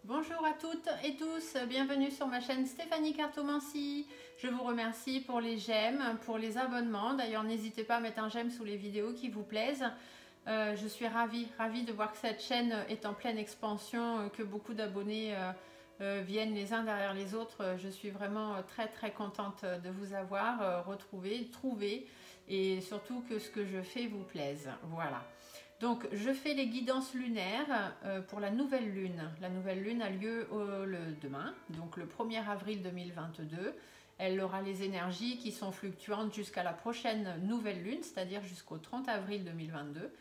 Bonjour à toutes et tous, bienvenue sur ma chaîne Stéphanie Cartomancie. Je vous remercie pour les j'aime, pour les abonnements. D'ailleurs, n'hésitez pas à mettre un j'aime sous les vidéos qui vous plaisent. Je suis ravie de voir que cette chaîne est en pleine expansion, que beaucoup d'abonnés viennent les uns derrière les autres. Je suis vraiment très contente de vous avoir retrouvé, trouvé et surtout que ce que je fais vous plaise. Voilà. Donc, je fais les guidances lunaires pour la nouvelle lune. La nouvelle lune a lieu demain, donc le 1er avril 2022. Elle aura les énergies qui sont fluctuantes jusqu'à la prochaine nouvelle lune, c'est-à-dire jusqu'au 30 avril 2022.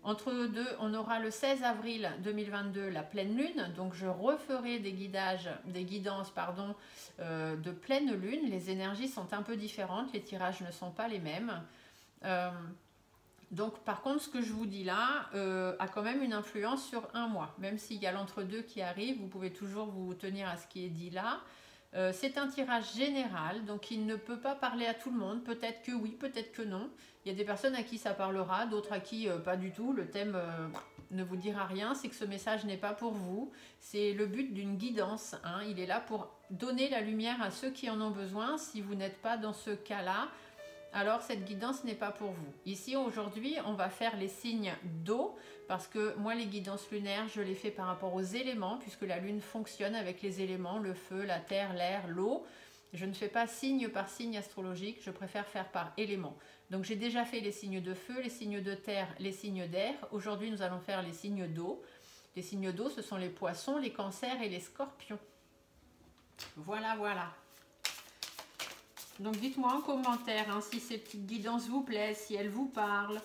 Entre deux, on aura le 16 avril 2022 la pleine lune, donc je referai des guidances de pleine lune. Les énergies sont un peu différentes, les tirages ne sont pas les mêmes. Donc par contre, ce que je vous dis là a quand même une influence sur un mois. Même s'il y a l'entre-deux qui arrive, vous pouvez toujours vous tenir à ce qui est dit là. C'est un tirage général, donc il ne peut pas parler à tout le monde. Peut-être que oui, peut-être que non. Il y a des personnes à qui ça parlera, d'autres à qui pas du tout. Le thème ne vous dira rien, c'est que ce message n'est pas pour vous. C'est le but d'une guidance, hein. Il est là pour donner la lumière à ceux qui en ont besoin. Si vous n'êtes pas dans ce cas-là, alors cette guidance n'est pas pour vous. Ici aujourd'hui on va faire les signes d'eau, parce que moi les guidances lunaires je les fais par rapport aux éléments, puisque la lune fonctionne avec les éléments, le feu, la terre, l'air, l'eau. Je ne fais pas signe par signe astrologique, je préfère faire par élément. Donc j'ai déjà fait les signes de feu, les signes de terre, les signes d'air. Aujourd'hui nous allons faire les signes d'eau. Les signes d'eau, ce sont les poissons, les cancers et les scorpions. Voilà. Donc dites-moi en commentaire si ces petites guidances vous plaisent, si elles vous parlent.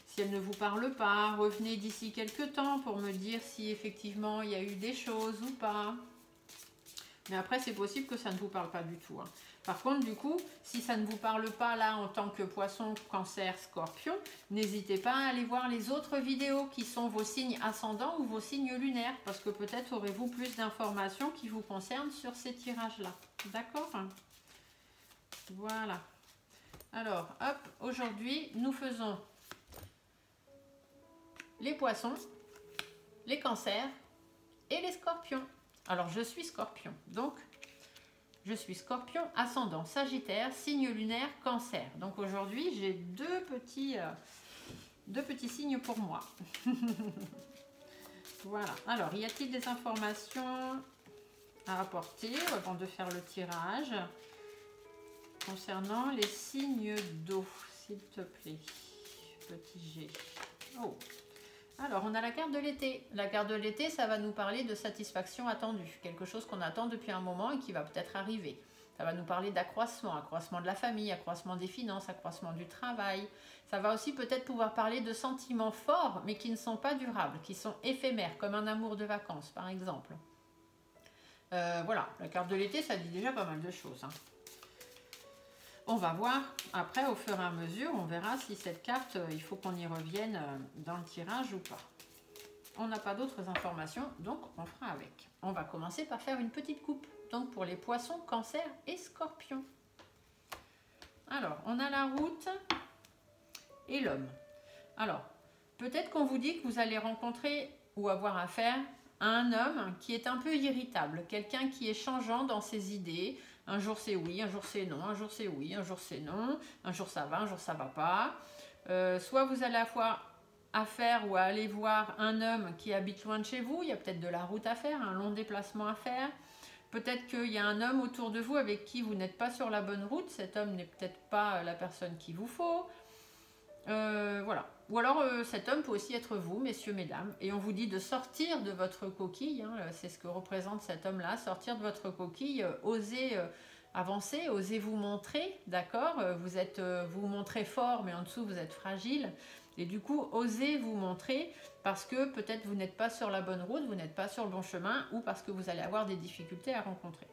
Si elles ne vous parlent pas, revenez d'ici quelques temps pour me dire si effectivement il y a eu des choses ou pas. Mais après c'est possible que ça ne vous parle pas du tout. Par contre du coup, si ça ne vous parle pas là en tant que poisson, cancer, scorpion, n'hésitez pas à aller voir les autres vidéos qui sont vos signes ascendants ou vos signes lunaires. Parce que peut-être aurez-vous plus d'informations qui vous concernent sur ces tirages-là. D'accord ? Voilà. Alors, hop, aujourd'hui, nous faisons les poissons, les cancers et les scorpions. Alors, je suis scorpion, donc je suis scorpion ascendant sagittaire, signe lunaire cancer. Donc aujourd'hui, j'ai deux petits signes pour moi. Voilà. Alors, y a-t-il des informations à apporter avant de faire le tirage concernant les signes d'eau, s'il te plaît, petit G. Oh. Alors, on a la carte de l'été. La carte de l'été, ça va nous parler de satisfaction attendue. Quelque chose qu'on attend depuis un moment et qui va peut-être arriver. Ça va nous parler d'accroissement, accroissement de la famille, accroissement des finances, accroissement du travail. Ça va aussi peut-être pouvoir parler de sentiments forts, mais qui ne sont pas durables, qui sont éphémères, comme un amour de vacances, par exemple. Voilà, la carte de l'été, ça dit déjà pas mal de choses. On va voir après au fur et à mesure, on verra si cette carte, il faut qu'on y revienne dans le tirage ou pas. On n'a pas d'autres informations, donc on fera avec. On va commencer par faire une petite coupe, donc pour les poissons, cancers et scorpions. Alors, on a la route et l'homme. Alors, peut-être qu'on vous dit que vous allez rencontrer ou avoir affaire à un homme qui est un peu irritable, quelqu'un qui est changeant dans ses idées. Un jour c'est oui, un jour c'est non, un jour c'est oui, un jour c'est non, un jour ça va, un jour ça va pas. Soit vous allez avoir affaire ou à aller voir un homme qui habite loin de chez vous, il y a peut-être de la route à faire, un long déplacement à faire. Peut-être qu'il y a un homme autour de vous avec qui vous n'êtes pas sur la bonne route, cet homme n'est peut-être pas la personne qu'il vous faut. Voilà. Ou alors cet homme peut aussi être vous, messieurs, mesdames, et on vous dit de sortir de votre coquille, c'est ce que représente cet homme-là, sortir de votre coquille, oser avancer, oser vous montrer, d'accord, vous montrez fort, mais en dessous vous êtes fragile, et du coup, osez vous montrer, parce que peut-être vous n'êtes pas sur la bonne route, vous n'êtes pas sur le bon chemin, ou parce que vous allez avoir des difficultés à rencontrer.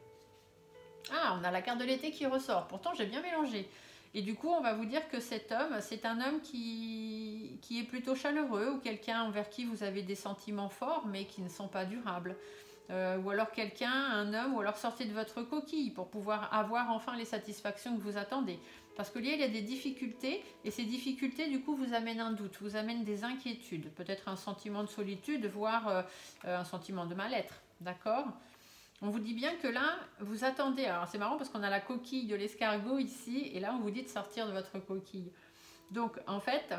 Ah, on a la carte de l'été qui ressort, pourtant j'ai bien mélangé. Et du coup, on va vous dire que cet homme, c'est un homme qui est plutôt chaleureux, ou quelqu'un envers qui vous avez des sentiments forts, mais qui ne sont pas durables. Ou alors quelqu'un, un homme, ou alors sortez de votre coquille pour pouvoir avoir enfin les satisfactions que vous attendez. parce que lié, il y a des difficultés, et ces difficultés, du coup, vous amènent un doute, vous amènent des inquiétudes, peut-être un sentiment de solitude, voire un sentiment de mal-être, d'accord? On vous dit bien que là, vous attendez, alors c'est marrant parce qu'on a la coquille de l'escargot ici, et là, on vous dit de sortir de votre coquille. Donc, en fait,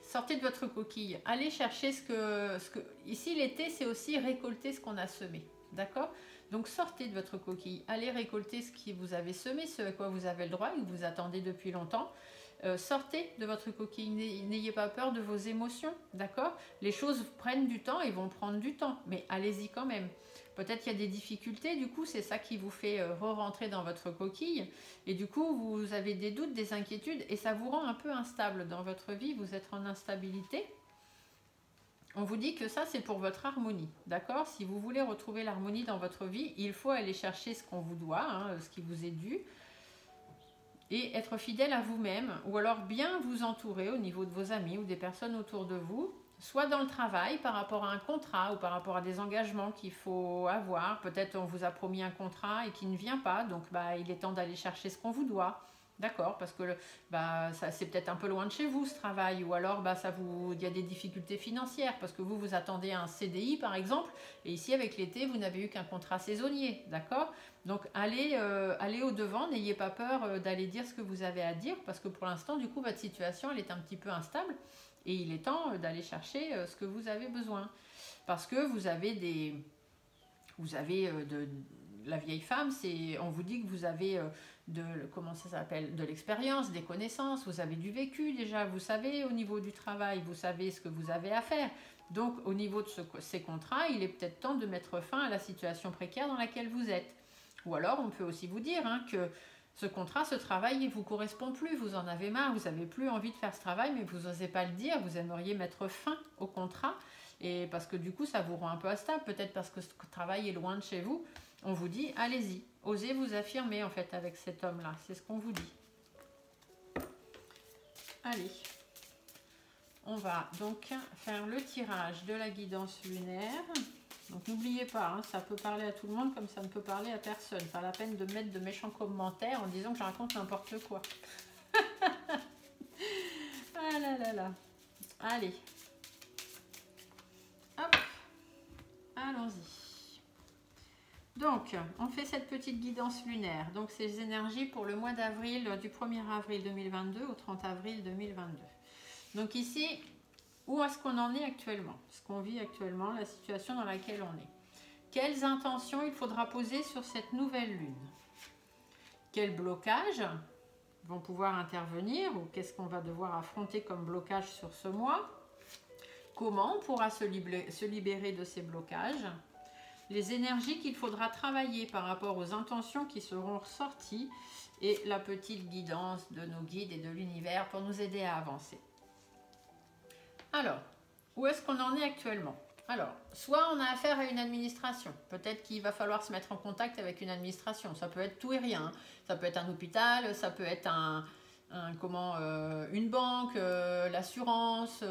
sortez de votre coquille, allez chercher ce que... Ici, l'été, c'est aussi récolter ce qu'on a semé, d'accord? Donc, sortez de votre coquille, allez récolter ce que vous avez semé, ce à quoi vous avez le droit et que vous attendez depuis longtemps. Sortez de votre coquille, n'ayez pas peur de vos émotions, d'accord? Les choses prennent du temps et vont prendre du temps, mais allez-y quand même. Peut-être qu'il y a des difficultés, du coup, c'est ça qui vous fait re-rentrer dans votre coquille. Et du coup, vous avez des doutes, des inquiétudes, et ça vous rend un peu instable dans votre vie. Vous êtes en instabilité. On vous dit que ça, c'est pour votre harmonie, d'accord? Si vous voulez retrouver l'harmonie dans votre vie, il faut aller chercher ce qu'on vous doit, hein, ce qui vous est dû, et être fidèle à vous-même, ou alors bien vous entourer au niveau de vos amis ou des personnes autour de vous, soit dans le travail par rapport à un contrat ou par rapport à des engagements qu'il faut avoir. Peut-être on vous a promis un contrat et qui ne vient pas, donc il est temps d'aller chercher ce qu'on vous doit. D'accord, parce que c'est peut-être un peu loin de chez vous ce travail, ou alors il y a des difficultés financières, parce que vous attendez un CDI par exemple, et ici avec l'été vous n'avez eu qu'un contrat saisonnier, d'accord? Donc allez au-devant, n'ayez pas peur d'aller dire ce que vous avez à dire, parce que pour l'instant du coup votre situation elle est un petit peu instable, et il est temps d'aller chercher ce que vous avez besoin, parce que vous avez la vieille femme, on vous dit que vous avez de l'expérience, des connaissances, vous avez du vécu déjà, vous savez au niveau du travail, vous savez ce que vous avez à faire. Donc au niveau de ces contrats, il est peut-être temps de mettre fin à la situation précaire dans laquelle vous êtes. Ou alors on peut aussi vous dire que ce contrat, ce travail, il ne vous correspond plus, vous en avez marre, vous n'avez plus envie de faire ce travail, mais vous n'osez pas le dire, vous aimeriez mettre fin au contrat, et parce que du coup ça vous rend un peu instable, peut-être parce que ce travail est loin de chez vous. On vous dit, allez-y, osez vous affirmer en fait avec cet homme-là, c'est ce qu'on vous dit. Allez, on va donc faire le tirage de la guidance lunaire. Donc n'oubliez pas, ça peut parler à tout le monde comme ça ne peut parler à personne. Pas la peine de mettre de méchants commentaires en disant que je raconte n'importe quoi. Ah là là là. Allez. Hop. Allons-y. Donc, on fait cette petite guidance lunaire. Donc, ces énergies pour le mois d'avril, du 1er avril 2022 au 30 avril 2022. Donc ici, où est-ce qu'on en est actuellement? Ce qu'on vit actuellement, la situation dans laquelle on est. Quelles intentions il faudra poser sur cette nouvelle lune? Quels blocages vont pouvoir intervenir, ou qu'est-ce qu'on va devoir affronter comme blocage sur ce mois? Comment on pourra se libérer de ces blocages? Les énergies qu'il faudra travailler par rapport aux intentions qui seront ressorties, et la petite guidance de nos guides et de l'univers pour nous aider à avancer. Alors, où est-ce qu'on en est actuellement? Alors, soit on a affaire à une administration. Peut-être qu'il va falloir se mettre en contact avec une administration. Ça peut être tout et rien. Ça peut être un hôpital, ça peut être une banque, l'assurance,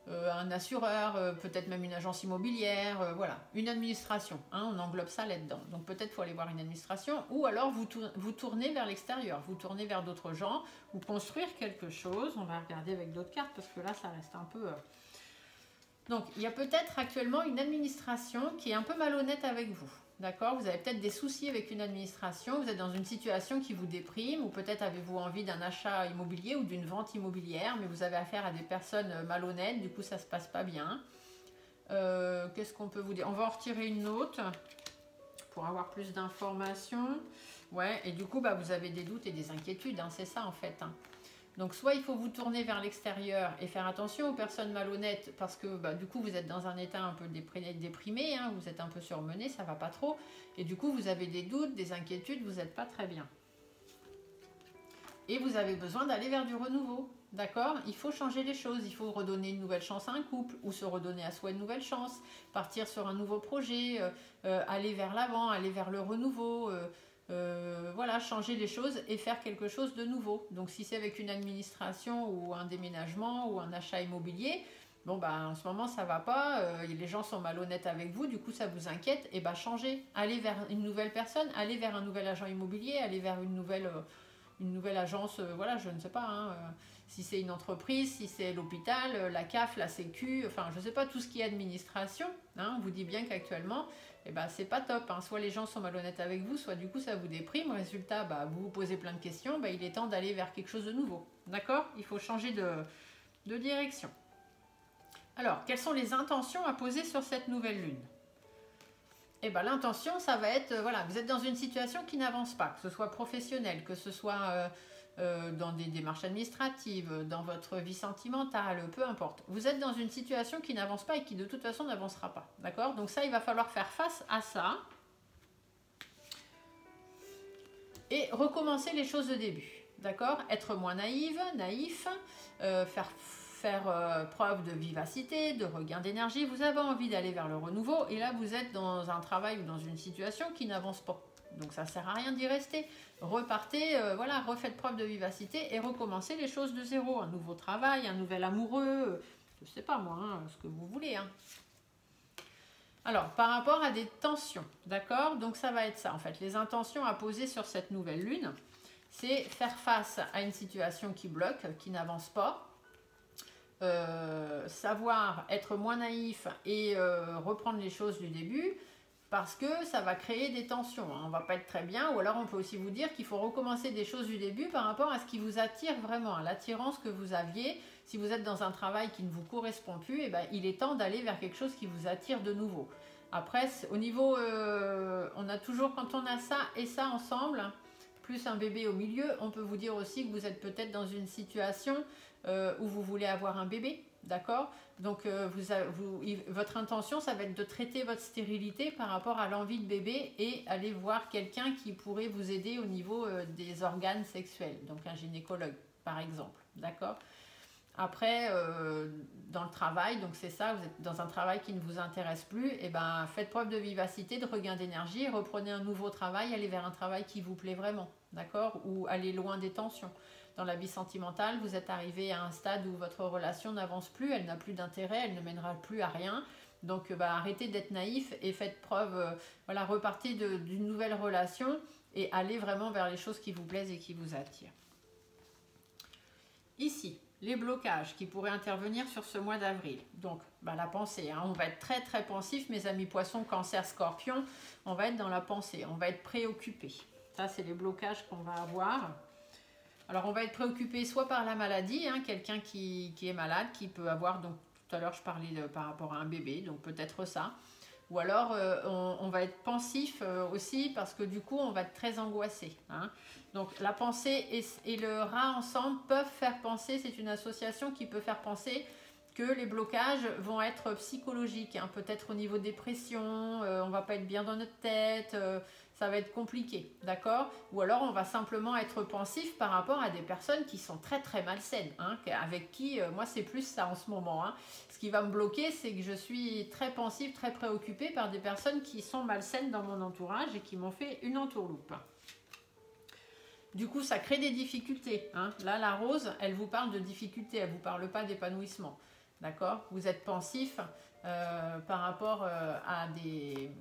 un assureur, peut-être même une agence immobilière, voilà, une administration, on englobe ça là-dedans. Donc peut-être faut aller voir une administration, ou alors vous tournez vers l'extérieur, vous tournez vers d'autres gens, ou construire quelque chose. On va regarder avec d'autres cartes parce que là ça reste un peu... Donc il y a peut-être actuellement une administration qui est un peu malhonnête avec vous. D'accord, vous avez peut-être des soucis avec une administration, vous êtes dans une situation qui vous déprime, ou peut-être avez-vous envie d'un achat immobilier ou d'une vente immobilière, mais vous avez affaire à des personnes malhonnêtes, du coup ça ne se passe pas bien. Qu'est-ce qu'on peut vous dire? On va en retirer une autre pour avoir plus d'informations. Ouais, et du coup vous avez des doutes et des inquiétudes, c'est ça en fait. Donc soit il faut vous tourner vers l'extérieur et faire attention aux personnes malhonnêtes, parce que du coup vous êtes dans un état un peu déprimé, vous êtes un peu surmené, ça va pas trop, et du coup vous avez des doutes, des inquiétudes, vous n'êtes pas très bien. Et vous avez besoin d'aller vers du renouveau, d'accord? Il faut changer les choses, il faut redonner une nouvelle chance à un couple, ou se redonner à soi une nouvelle chance, partir sur un nouveau projet, aller vers l'avant, aller vers le renouveau, voilà, changer les choses et faire quelque chose de nouveau. Donc si c'est avec une administration ou un déménagement ou un achat immobilier, en ce moment ça va pas, les gens sont malhonnêtes avec vous, du coup ça vous inquiète, et changez, allez vers une nouvelle personne, allez vers un nouvel agent immobilier, allez vers une une nouvelle agence, voilà, je ne sais pas, hein, si c'est une entreprise, si c'est l'hôpital, la CAF, la Sécu, enfin je ne sais pas, tout ce qui est administration, hein, on vous dit bien qu'actuellement, eh ben, c'est pas top, hein. Soit les gens sont malhonnêtes avec vous, soit du coup ça vous déprime, résultat, bah, vous vous posez plein de questions, bah, il est temps d'aller vers quelque chose de nouveau, d'accord? Il faut changer de direction. Alors, quelles sont les intentions à poser sur cette nouvelle lune? Eh ben, l'intention, ça va être, voilà, vous êtes dans une situation qui n'avance pas, que ce soit professionnel, que ce soit dans des démarches administratives, dans votre vie sentimentale, peu importe. Vous êtes dans une situation qui n'avance pas et qui de toute façon n'avancera pas, d'accord? Donc ça, il va falloir faire face à ça et recommencer les choses de début, d'accord? Être moins naïf, faire preuve de vivacité, de regain d'énergie. Vous avez envie d'aller vers le renouveau et là vous êtes dans un travail ou dans une situation qui n'avance pas. Donc ça sert à rien d'y rester. Repartez, voilà, refaites preuve de vivacité et recommencez les choses de zéro. Un nouveau travail, un nouvel amoureux, je sais pas moi, hein, ce que vous voulez. Hein. Alors, par rapport à des tensions, d'accord? Donc ça va être ça en fait. Les intentions à poser sur cette nouvelle lune, c'est faire face à une situation qui bloque, qui n'avance pas. Savoir être moins naïf et reprendre les choses du début parce que ça va créer des tensions, hein. On va pas être très bien, ou alors on peut aussi vous dire qu'il faut recommencer des choses du début par rapport à ce qui vous attire vraiment, à l'attirance que vous aviez. Si vous êtes dans un travail qui ne vous correspond plus, eh ben, il est temps d'aller vers quelque chose qui vous attire de nouveau. Après, au niveau, on a toujours, quand on a ça et ça ensemble, plus un bébé au milieu, on peut vous dire aussi que vous êtes peut-être dans une situation où vous voulez avoir un bébé, d'accord? Donc votre intention, ça va être de traiter votre stérilité par rapport à l'envie de bébé et aller voir quelqu'un qui pourrait vous aider au niveau des organes sexuels, donc un gynécologue par exemple, d'accord? Après, dans le travail, donc c'est ça, vous êtes dans un travail qui ne vous intéresse plus, et ben faites preuve de vivacité, de regain d'énergie, reprenez un nouveau travail, allez vers un travail qui vous plaît vraiment, d'accord? Ou allez loin des tensions. Dans la vie sentimentale, vous êtes arrivé à un stade où votre relation n'avance plus, elle n'a plus d'intérêt, elle ne mènera plus à rien. Donc arrêtez d'être naïf et faites preuve, voilà, repartez d'une nouvelle relation et allez vraiment vers les choses qui vous plaisent et qui vous attirent. Ici, les blocages qui pourraient intervenir sur ce mois d'avril. Donc, la pensée, hein, on va être très très pensif, mes amis poissons, cancer, scorpion, on va être dans la pensée, on va être préoccupé. Ça, c'est les blocages qu'on va avoir. Alors, on va être préoccupé soit par la maladie, hein, quelqu'un qui est malade, qui peut avoir, donc tout à l'heure je parlais par rapport à un bébé, donc peut-être ça. Ou alors, on va être pensif aussi parce que du coup, on va être très angoissé. Hein. Donc, la pensée et le rat ensemble peuvent faire penser, c'est une association qui peut faire penser que les blocages vont être psychologiques. Hein. Peut-être au niveau dépression, on va pas être bien dans notre tête, ça va être compliqué, d'accord? Ou alors, on va simplement être pensif par rapport à des personnes qui sont très très malsaines, hein, avec qui, moi, c'est plus ça en ce moment. Hein. Ce qui va me bloquer, c'est que je suis très pensive, très préoccupée par des personnes qui sont malsaines dans mon entourage et qui m'ont fait une entourloupe. Du coup, ça crée des difficultés. Hein. Là, la rose, elle vous parle de difficultés, elle ne vous parle pas d'épanouissement. D'accord? Vous êtes pensif par rapport à des...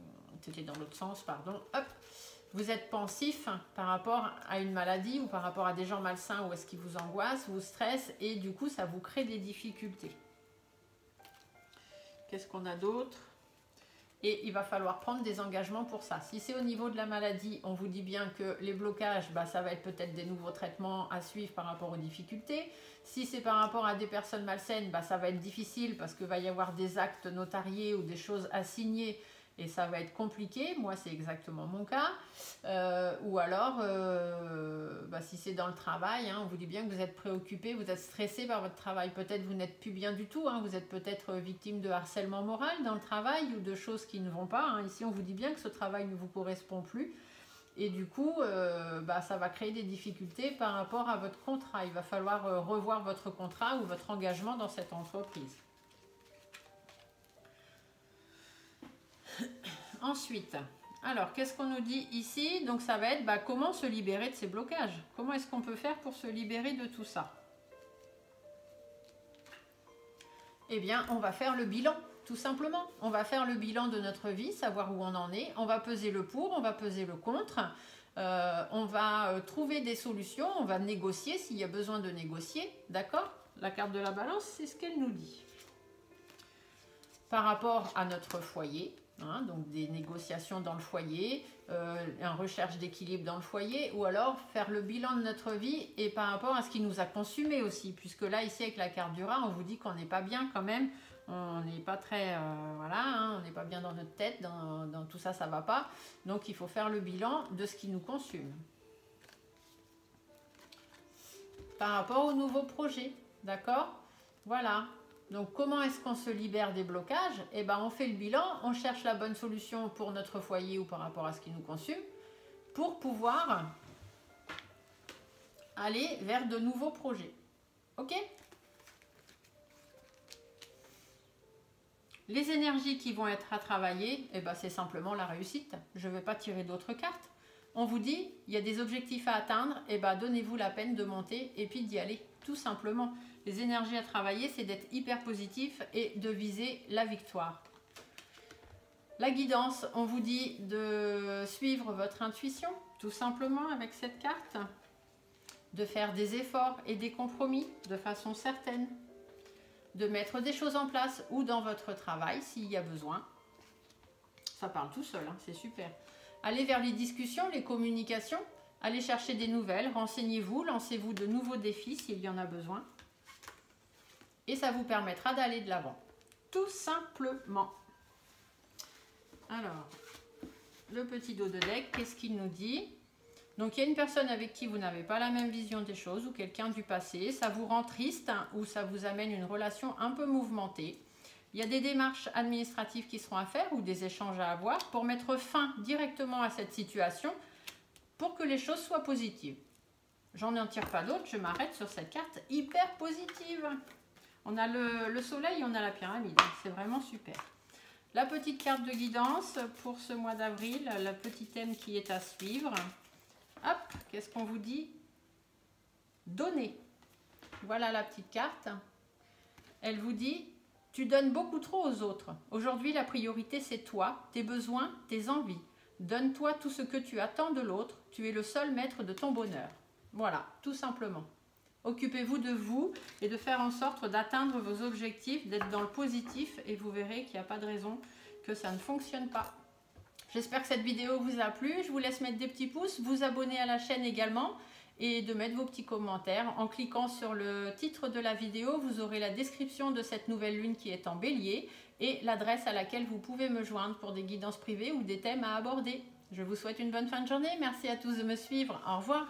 C'était dans l'autre sens, pardon. Hop. Vous êtes pensif par rapport à une maladie ou par rapport à des gens malsains ou est-ce qui vous angoissent, vous stressent et du coup, ça vous crée des difficultés. Qu'est-ce qu'on a d'autre? Et il va falloir prendre des engagements pour ça. Si c'est au niveau de la maladie, on vous dit bien que les blocages, ça va être peut-être des nouveaux traitements à suivre par rapport aux difficultés. Si c'est par rapport à des personnes malsaines, ça va être difficile parce qu'il va y avoir des actes notariés ou des choses à signer et ça va être compliqué. Moi, c'est exactement mon cas. Ou alors, si c'est dans le travail, hein, on vous dit bien que vous êtes préoccupé, vous êtes stressé par votre travail. Peut-être vous n'êtes plus bien du tout. Hein, vous êtes peut-être victime de harcèlement moral dans le travail ou de choses qui ne vont pas. Hein. Ici, on vous dit bien que ce travail ne vous correspond plus. Et du coup, ça va créer des difficultés par rapport à votre contrat. Il va falloir revoir votre contrat ou votre engagement dans cette entreprise. Ensuite, alors qu'est-ce qu'on nous dit ici? Donc ça va être comment se libérer de ces blocages. Comment est-ce qu'on peut faire pour se libérer de tout ça? Eh bien, on va faire le bilan, tout simplement. On va faire le bilan de notre vie, savoir où on en est. On va peser le pour, on va peser le contre. On va trouver des solutions, on va négocier s'il y a besoin de négocier, d'accord? La carte de la balance, c'est ce qu'elle nous dit. Par rapport à notre foyer, hein, donc des négociations dans le foyer, une recherche d'équilibre dans le foyer, ou alors faire le bilan de notre vie et par rapport à ce qui nous a consumé aussi, puisque là, ici, avec la carte du rat, on vous dit qu'on n'est pas bien quand même, on n'est pas très, voilà, hein, on n'est pas bien dans notre tête, dans tout ça, ça va pas, donc il faut faire le bilan de ce qui nous consume. Par rapport au nouveau projet, d'accord? Voilà. Donc, comment est-ce qu'on se libère des blocages? Eh bien, on fait le bilan, on cherche la bonne solution pour notre foyer ou par rapport à ce qui nous consume, pour pouvoir aller vers de nouveaux projets. Ok? Les énergies qui vont être à travailler, eh ben, c'est simplement la réussite. Je ne vais pas tirer d'autres cartes. On vous dit, il y a des objectifs à atteindre, eh ben, donnez-vous la peine de monter et puis d'y aller, tout simplement. Les énergies à travailler, c'est d'être hyper positif et de viser la victoire. La guidance, on vous dit de suivre votre intuition, tout simplement avec cette carte. De faire des efforts et des compromis de façon certaine. De mettre des choses en place ou dans votre travail s'il y a besoin. Ça parle tout seul, hein, c'est super. Allez vers les discussions, les communications. Allez chercher des nouvelles, renseignez-vous, lancez-vous de nouveaux défis s'il y en a besoin. Et ça vous permettra d'aller de l'avant. Tout simplement. Alors, le petit dos de deck, qu'est-ce qu'il nous dit? Donc, il y a une personne avec qui vous n'avez pas la même vision des choses ou quelqu'un du passé. Ça vous rend triste, hein, ou ça vous amène une relation un peu mouvementée. Il y a des démarches administratives qui seront à faire ou des échanges à avoir pour mettre fin directement à cette situation pour que les choses soient positives. J'en n'en tire pas d'autres, je m'arrête sur cette carte hyper positive. On a le soleil, on a la pyramide, c'est vraiment super. La petite carte de guidance pour ce mois d'avril, le petit thème qui est à suivre. Hop, qu'est-ce qu'on vous dit? Donner. Voilà la petite carte. Elle vous dit, tu donnes beaucoup trop aux autres. Aujourd'hui, la priorité, c'est toi, tes besoins, tes envies. Donne-toi tout ce que tu attends de l'autre. Tu es le seul maître de ton bonheur. Voilà, tout simplement. Occupez-vous de vous et de faire en sorte d'atteindre vos objectifs, d'être dans le positif et vous verrez qu'il n'y a pas de raison que ça ne fonctionne pas. J'espère que cette vidéo vous a plu. Je vous laisse mettre des petits pouces, vous abonner à la chaîne également et de mettre vos petits commentaires. En cliquant sur le titre de la vidéo, vous aurez la description de cette nouvelle lune qui est en bélier et l'adresse à laquelle vous pouvez me joindre pour des guidances privées ou des thèmes à aborder. Je vous souhaite une bonne fin de journée. Merci à tous de me suivre. Au revoir.